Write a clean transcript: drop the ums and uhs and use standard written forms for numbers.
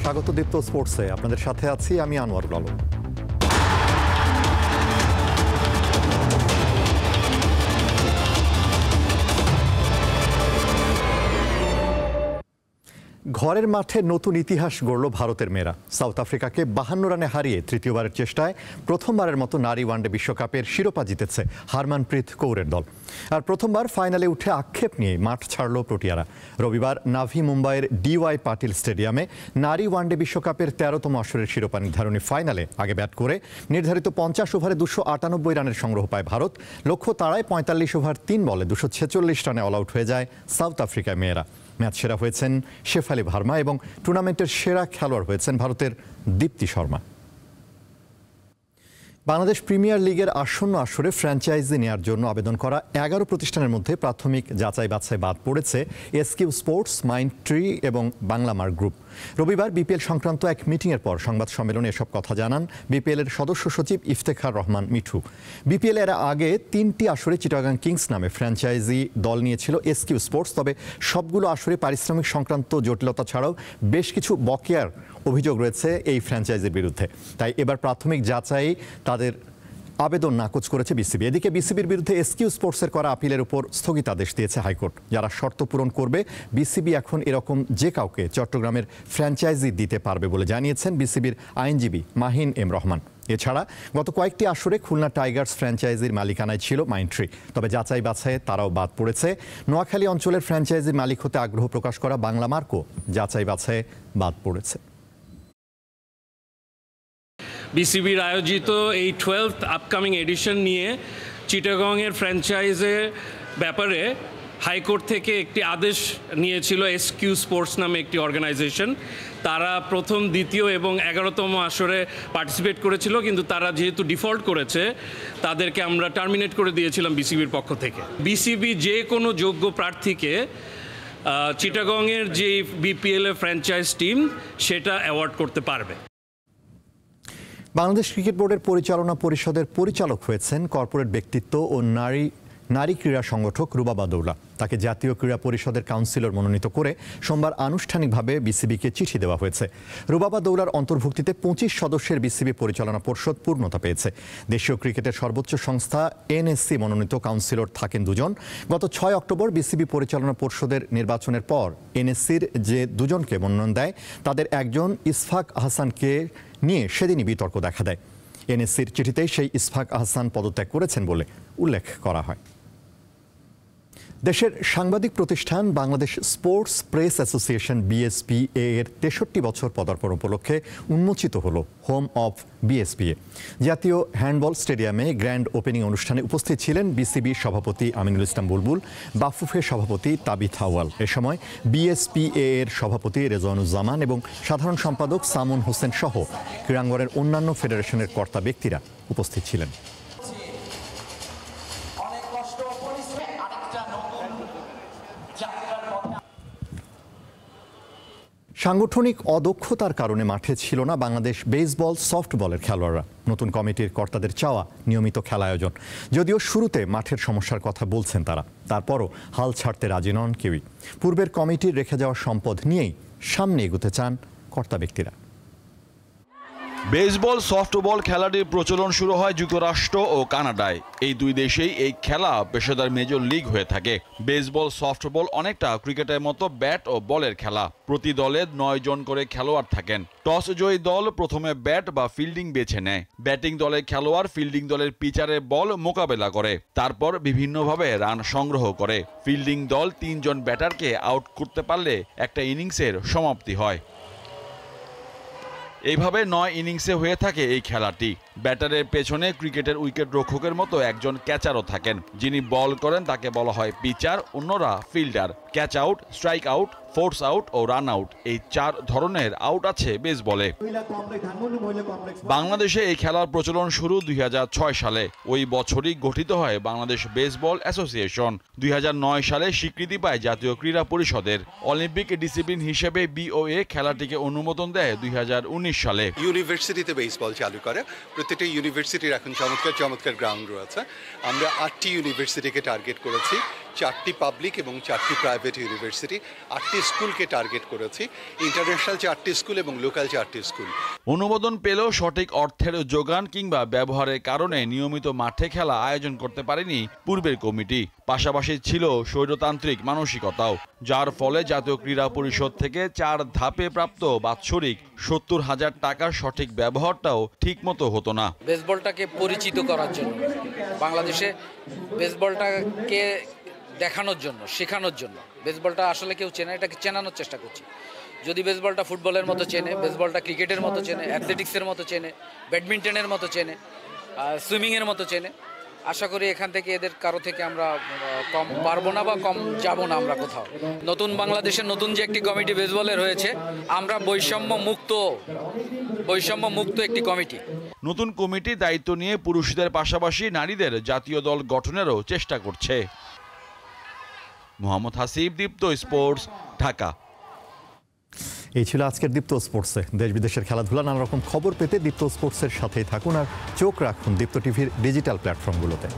স্বাগত দীপ্ত স্পোর্টসে আপনাদের সাথে আছি আমি আনোয়ারুল আলম। ঘরের মাঠে নতুন ইতিহাস গড়ল ভারতের মেয়েরা। সাউথ আফ্রিকাকে 52 রানে হারিয়ে তৃতীয়বারের চেষ্টায় প্রথমবারের মতো নারী ওয়ানডে বিশ্বকাপের শিরোপা জিতেছে হারমানপ্রীত কৌরের দল। আর প্রথমবার ফাইনালে উঠে আক্ষেপ নিয়ে মাঠ ছাড়ল প্রোটিয়ারা। রবিবার নাভি মুম্বাইয়ের ডিওয়াই পাটিল স্টেডিয়ামে নারী ওয়ানডে বিশ্বকাপের 13তম আসরের শিরোপা নির্ধারণী ফাইনালে আগে ব্যাট করে নির্ধারিত 50 ওভারে 298 রানের সংগ্রহ পায় ভারত। লক্ষ্য তাড়ায় 45 ওভার 3 বলে 246 রানে অল আউট হয়ে যায় সাউথ আফ্রিকার মেয়েরা। ম্যাচ সেরা হয়েছেন শেফালি ভার্মা এবং টুর্নামেন্টের সেরা খেলোয়াড় হয়েছেন ভারতের দীপ্তি শর্মা। বাংলাদেশ প্রিমিয়ার লিগের আসন্ন আসরে ফ্র্যাঞ্চাইজি নেওয়ার জন্য আবেদন করা 11 প্রতিষ্ঠানের মধ্যে প্রাথমিক যাচাই বাছাই বাদ পড়েছে এসকিউ স্পোর্টস, মাইন্ডট্রি এবং বাংলামার গ্রুপ। রবিবার বিপিএল সংক্রান্ত এক মিটিংয়ের পর সংবাদ সম্মেলনে এসব কথা জানান বিপিএলের সদস্য সচিব ইফতেখার রহমান মিঠু। বিপিএল এর আগে 3টি আসরে চিটাগাং কিংস নামে ফ্র্যাঞ্চাইজি দল নিয়েছিল এসকিউ স্পোর্টস। তবে সবগুলো আসরে পারিশ্রমিক সংক্রান্ত জটিলতা ছাড়াও বেশ কিছু বকেয়ার অভিযোগ রয়েছে এই ফ্র্যাঞ্চাইজির বিরুদ্ধে। তাই এবার প্রাথমিক যাচাই তাদের আবেদন নাকচ করেছে বিসিবি। এদিকে বিসিবির বিরুদ্ধে এসকিউ স্পোর্টসের করা আপিলের উপর স্থগিতাদেশ দিয়েছে হাইকোর্ট। যারা শর্ত পূরণ করবে বিসিবি এখন এরকম যে কাউকে চট্টগ্রামের ফ্র্যাঞ্চাইজি দিতে পারবে বলে জানিয়েছেন বিসিবির আইনজীবী মাহিন এম রহমান। এছাড়া গত কয়েকটি আসরে খুলনা টাইগার্স ফ্র্যাঞ্চাইজির মালিকানায় ছিল মাইন্ডট্রি, তবে যাচাই বাছাইয়ে তারাও বাদ পড়েছে। নোয়াখালী অঞ্চলের ফ্র্যাঞ্চাইজির মালিক হতে আগ্রহ প্রকাশ করা বাংলামার্কও যাচাই বাছাইয়ে বাদ পড়েছে। বিসিবির আয়োজিত এই 12th আপকামিং এডিশন নিয়ে চিটাগংয়ের ফ্র্যাঞ্চাইজের ব্যাপারে হাইকোর্ট থেকে একটি আদেশ নিয়েছিল এসকিউ স্পোর্টস নামে একটি অর্গানাইজেশন। তারা প্রথম, দ্বিতীয় এবং 11তম আসরে পার্টিসিপেট করেছিল, কিন্তু তারা যেহেতু ডিফল্ট করেছে তাদেরকে আমরা টার্মিনেট করে দিয়েছিলাম বিসিবির পক্ষ থেকে। বিসিবি যে কোনো যোগ্য প্রার্থীকে চিটাগংয়ের যে বিপিএল ফ্র্যাঞ্চাইজ টিম সেটা অ্যাওয়ার্ড করতে পারবে। বাংলাদেশ ক্রিকেট বোর্ডের পরিচালনা পরিষদের পরিচালক হয়েছেন কর্পোরেট ব্যক্তিত্ব ও নারী ক্রীড়া সংগঠক রুবাবা দৌলা। তাকে জাতীয় ক্রীড়া পরিষদের কাউন্সিলর মনোনীত করে সোমবার আনুষ্ঠানিকভাবে বিসিবিকে চিঠি দেওয়া হয়েছে। রুবাবা দৌলার অন্তর্ভুক্তিতে 25 সদস্যের বিসিবি পরিচালনা পরিষদ পূর্ণতা পেয়েছে। দেশীয় ক্রিকেটের সর্বোচ্চ সংস্থা এনএসসি মনোনীত কাউন্সিলর থাকেন দুজন। গত 6 অক্টোবর বিসিবি পরিচালনা পরিষদের নির্বাচনের পর এনএসসির যে দুজনকে মনোনয়ন দেয় তাদের একজন ইসফাক আহসানকে নিয়ে সেদিনই বিতর্ক দেখা দেয়। এনএসসির চিঠিতেই সেই ইসফাক আহসান পদত্যাগ করেছেন বলে উল্লেখ করা হয়। দেশের সাংবাদিক প্রতিষ্ঠান বাংলাদেশ স্পোর্টস প্রেস অ্যাসোসিয়েশন বিএসপিএ এর 63 বছর পদার্পণ উপলক্ষে উন্মোচিত হল হোম অফ বিএসপিএ। জাতীয় হ্যান্ডবল স্টেডিয়ামে গ্র্যান্ড ওপেনিং অনুষ্ঠানে উপস্থিত ছিলেন বিসিবি সভাপতি আমিনুল ইসলাম বুলবুল, বাফুফের সভাপতি তাবিথ আউয়াল। এ সময় বিএসপিএ এর সভাপতি রেজওয়ানুজ্জামান এবং সাধারণ সম্পাদক সামুন হোসেন সহ ক্রীড়াঙ্গনের অন্যান্য ফেডারেশনের কর্তা ব্যক্তিরা উপস্থিত ছিলেন। সাংগঠনিক অদক্ষতার কারণে মাঠে ছিল না বাংলাদেশ বেসবল, সফটবলের খেলোয়াড়রা। নতুন কমিটির কর্তাদের চাওয়া নিয়মিত খেলা আয়োজন। যদিও শুরুতে মাঠের সমস্যার কথা বলছেন তারা, তারপরও হাল ছাড়তে রাজি নন কেউই। পূর্বের কমিটির রেখে যাওয়া সম্পদ নিয়েই সামনে এগোতে চান কর্তা ব্যক্তিরা। বেসবল, সফটবল খেলাটির প্রচলন শুরু হয় যুক্তরাষ্ট্র ও কানাডায়। এই দুই দেশেই এই খেলা পেশাদার মেজর লিগ হয়ে থাকে। বেসবল, সফটবল অনেকটা ক্রিকেটের মতো ব্যাট ও বলের খেলা। প্রতি দলে 9 জন করে খেলোয়াড় থাকেন। টস জয়ী দল প্রথমে ব্যাট বা ফিল্ডিং বেছে নেয়। ব্যাটিং দলের খেলোয়াড় ফিল্ডিং দলের পিচারে বল মোকাবেলা করে, তারপর বিভিন্নভাবে রান সংগ্রহ করে। ফিল্ডিং দল 3 জন ব্যাটারকে আউট করতে পারলে একটা ইনিংসের সমাপ্তি হয়। এইভাবে 9 ইনিংসে হয়ে থাকে এই খেলাটি। ব্যাটারের পেছনে ক্রিকেটের উইকেট রক্ষকের মতো একজন ক্যাচারও থাকেন। যিনি বল করেন তাকে বলা হয় পিচার, অন্যরা fielder. Catch out, strike out, force out ও রান আউট, এই 4 ধরনের আউট আছে বেসবলে। বাংলাদেশে এই খেলার প্রচলন শুরু 2006 সালে। ওই বছরই গঠিত হয় বাংলাদেশ বেসবল অ্যাসোসিয়েশন। 2009 সালে স্বীকৃতি পায় জাতীয় ক্রীড়া পরিষদের। অলিম্পিক ডিসিপ্লিন হিসেবে বিওএ খেলাটিকে অনুমোদন দেয় 2019 সালে। ইউনিভার্সিটিতে বেসবল চালু করে। প্রত্যেকটা ইউনিভার্সিটির এখন চমৎকার চমৎকার গ্রাউন্ড রয়েছে। আমরা 8টি ইউনিভার্সিটিকে টার্গেট করেছি। 4টি পাবলিক এবং 4টি প্রাইভেট ইউনিভার্সিটি, 8টি স্কুলকে টার্গেট করেছি, ইন্টারন্যাশনাল 4টি স্কুল এবং লোকাল 4টি স্কুল। অনুমোদন পেলেও সঠিক অর্থের যোগান কিংবা ব্যবহারের কারণে নিয়মিত মাঠে খেলা আয়োজন করতে পারেনি পূর্বের কমিটি। পাশাপাশি ছিল স্বৈরতান্ত্রিক মানসিকতাও, যার ফলে জাতীয় ক্রীড়া পরিষদ থেকে 4 ধাপে প্রাপ্ত বাৎসরিক 70,000 টাকার সঠিক ব্যবহারটাও ঠিকমতো হতো না। বেসবলটাকে পরিচিত করার জন্য, বাংলাদেশে বেসবলটাকে দেখানোর জন্য, শেখানোর জন্য, বেসবলটা আসলে কেউ চেনে, এটাকে চেনানোর চেষ্টা করছি। যদি বেসবলটা ফুটবলের মতো চেনে, বেসবলটা ক্রিকেটের মতো চেনে, অ্যাথলেটিক্সের মতো চেনে, ব্যাডমিন্টনের মতো চেনে, সুইমিংয়ের মতো চেনে, আশা করি এখান থেকে এদের কারো থেকে আমরা কম পারবো না বা কম যাব না আমরা কোথাও। নতুন বাংলাদেশের নতুন যে একটি কমিটি বেসবলের হয়েছে, আমরা বৈষম্য মুক্ত একটি কমিটি। নতুন কমিটি দায়িত্ব নিয়ে পুরুষদের পাশাপাশি নারীদের জাতীয় দল গঠনেরও চেষ্টা করছে। মোহাম্মদ হাসিব, দীপ্ত স্পোর্টস, ঢাকা। এই ছিল আজকের দীপ্ত স্পোর্টসে। দেশ বিদেশের খেলাধুলা নানা রকম খবর পেতে দীপ্ত স্পোর্টসের সাথেই থাকুন আর চোখ রাখুন দীপ্ত টিভির ডিজিটাল প্ল্যাটফর্মগুলোতে।